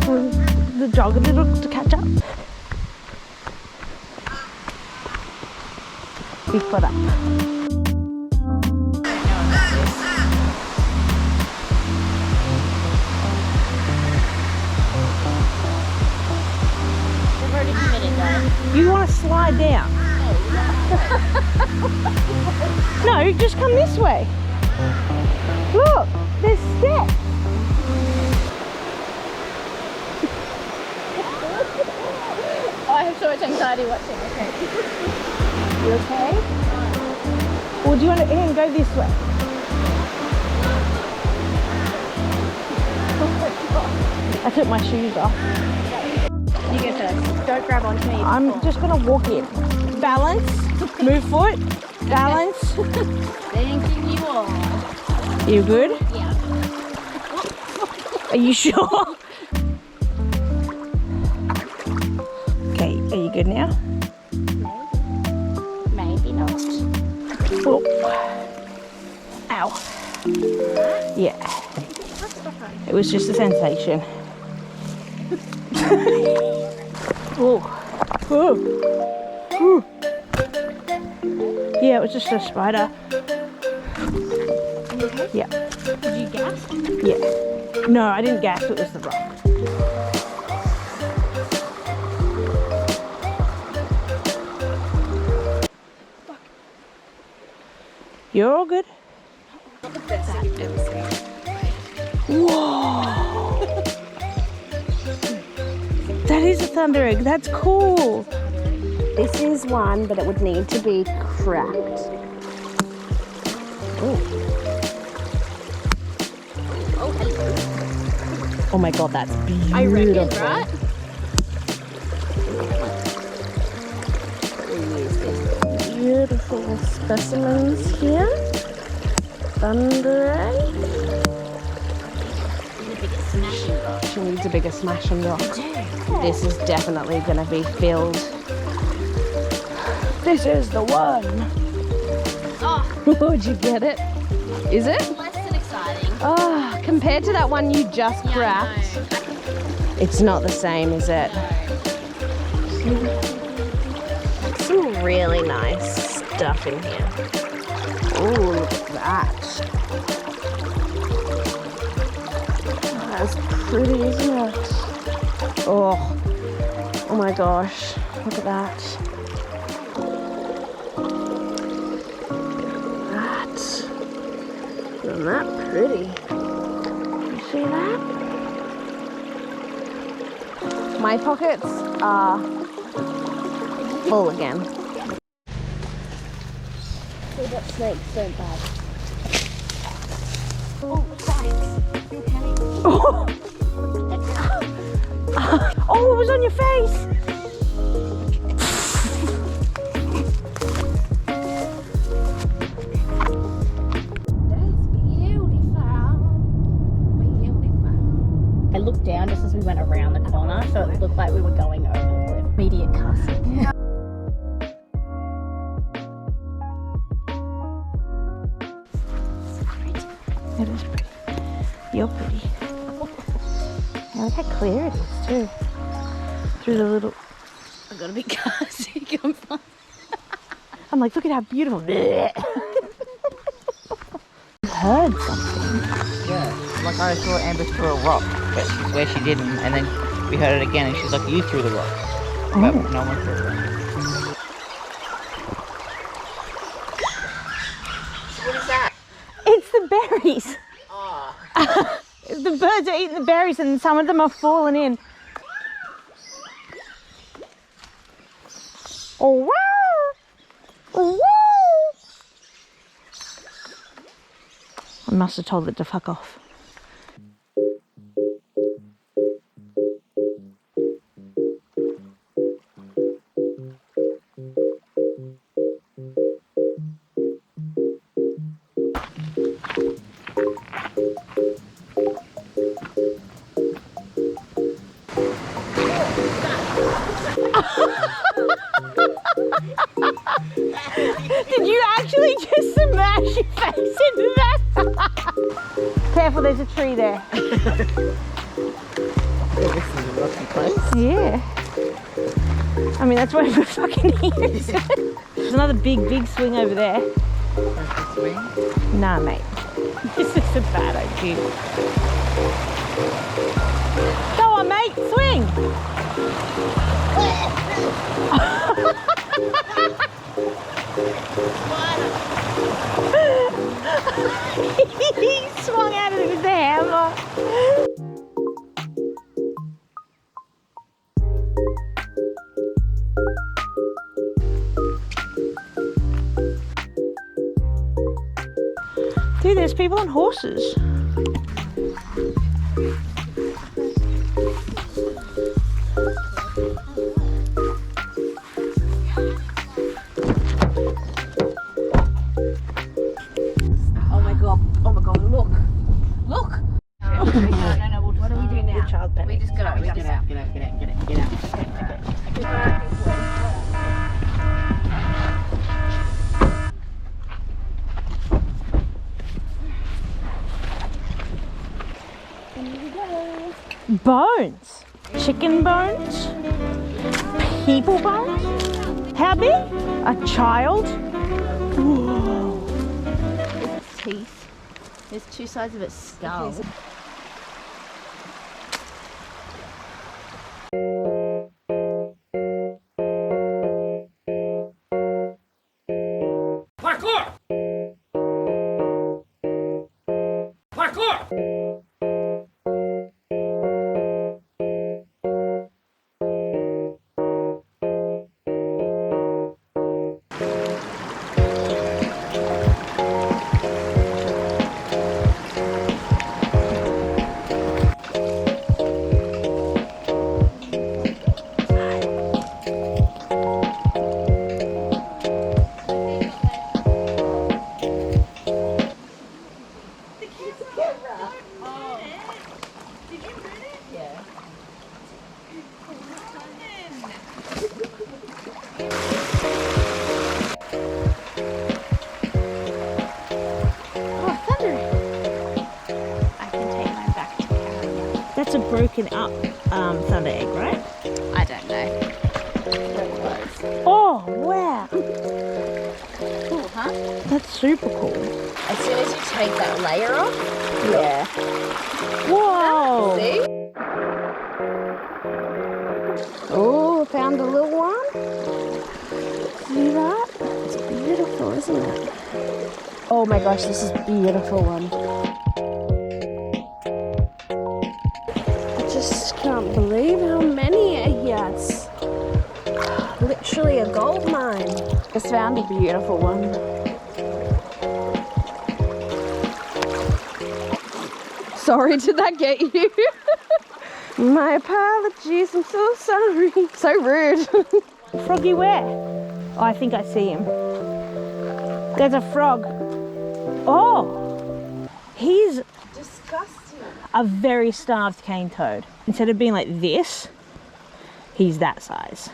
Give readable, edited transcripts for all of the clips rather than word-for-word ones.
pretty. The jog a little to catch up. Big foot up. They've already committed though. You want to slide down? No, just come this way. Look, there's steps. I have so much anxiety watching. Okay. You okay? Or do you want to go this way? I took my shoes off. You go first. Don't grab onto me. I'm just going to walk in. Balance, move foot, balance. Thanking you all. You good? Yeah. Are you sure? Okay, are you good now? Maybe not. Oh. Ow. Yeah. It was just a sensation. Oh. Oh. Ooh. Yeah, it was just a spider. Yeah. Did you gasp? Yeah. No, I didn't gasp, it was the rock. You're all good? Whoa! That is a thunder egg. That's cool. This is one, but it would need to be cracked. Oh. Oh, hello. Oh my god, that's beautiful. I reckon, right? Beautiful specimens here. Thunder egg. She needs a bigger smashing rock. This is definitely going to be filled. This is the one. Oh, Would you get it? Is it? less than exciting. Oh, compared to that one you just cracked, it's not the same, is it? Some really nice stuff in here. Oh, look at that. That's pretty, isn't it? Oh my gosh, look at that. Isn't that pretty? You see that? My pockets are full again. So that snakes don't bite. Oh, spikes. You okay? Oh, oh, it was on your face. I looked down just as we went around the corner, so it looked like we were going over the cliff. Immediate cussing. It is pretty. You're pretty. And look how clear it is too. Through the little... I've got to be cussing. I'm fine. I'm like, look at how beautiful. Heard something. Yeah, like I saw Amber throw a rock, but where she didn't, and then we heard it again, and she's like, you threw the rock. But no one threw the rock. What is that? It's the berries. Oh. The birds are eating the berries and some of them are falling in. Oh, wow. Oh, wow. I must have told it to fuck off. Did you actually just smash your face into that? Careful, there's a tree there. This is a rocky place. Yeah. I mean, that's where we're fucking here. There's another big swing over there. That's the swing. Nah, mate. This is a bad idea. Go on, mate. Swing. He swung out of it with the hammer. Dude, there's people on horses. Oh my god, look. Look! No, what do we do now? Child We panic. just gotta, Get out. Bones. Chicken bones. People bones. How big? A child? Whoa. Its teeth. There's two sides of its skull. Parkour! Parkour! That's a broken up thunder egg, right? I don't know. Oh, wow. Cool, huh? That's super cool. As soon as you take that layer off, Yeah. Whoa. see? Oh, found a little one. See that? It's beautiful, isn't it? Oh my gosh, this is a beautiful one. I just can't believe how many are here. It's literally a gold mine. Just found a beautiful one. Sorry, did that get you? My apologies, I'm so sorry. So rude. Froggy where? Oh, I think I see him. There's a frog. Oh, he's Disgusting. a very starved cane toad. Instead of being like this, he's that size.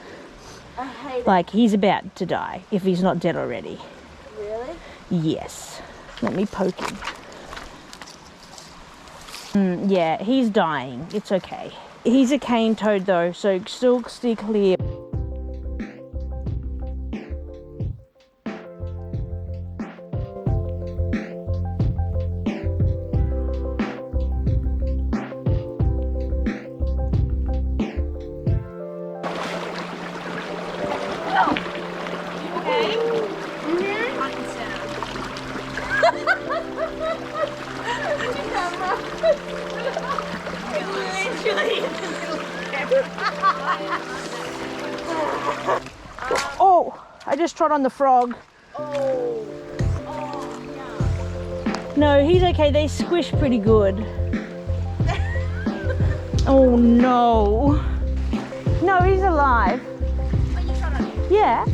I hate Like he's about to die if he's not dead already. it. Really? Yes. Let me poke him. Yeah, he's dying. It's okay. He's a cane toad though, so still stay clear. Oh, I just trod on the frog. No, he's okay. They squish pretty good. Oh no. No, he's alive. Yeah.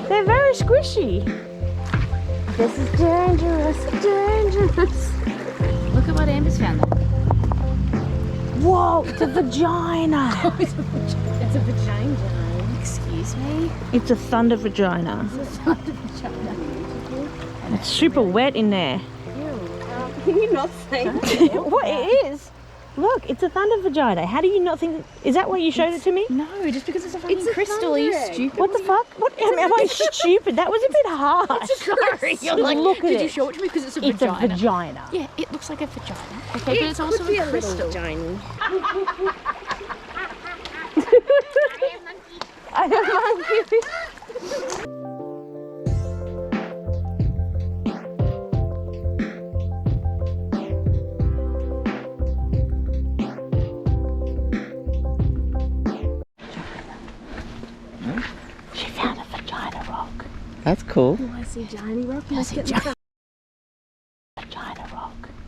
They're very squishy. This is dangerous, dangerous. Look at what Amber's found. Whoa, it's a vagina. It's a vagina. Excuse me? It's a thunder vagina. It's super wet in there. Can you not say What it is? Look, it's a thunder vagina. How do you not think? Is that why you showed it to me? No, just because it's a fucking It's a crystal. Are you thunder egg. stupid? What the fuck? What am I stupid? That was a bit harsh. Sorry, you're like, Look at did you it. show it to me because it's a It's vagina? a vagina. Yeah, it looks like a vagina. Okay, but it's also could be a a crystal. little vagina. I am monkey. She found a vagina rock. That's cool. I see Johnny Rock. I see giant.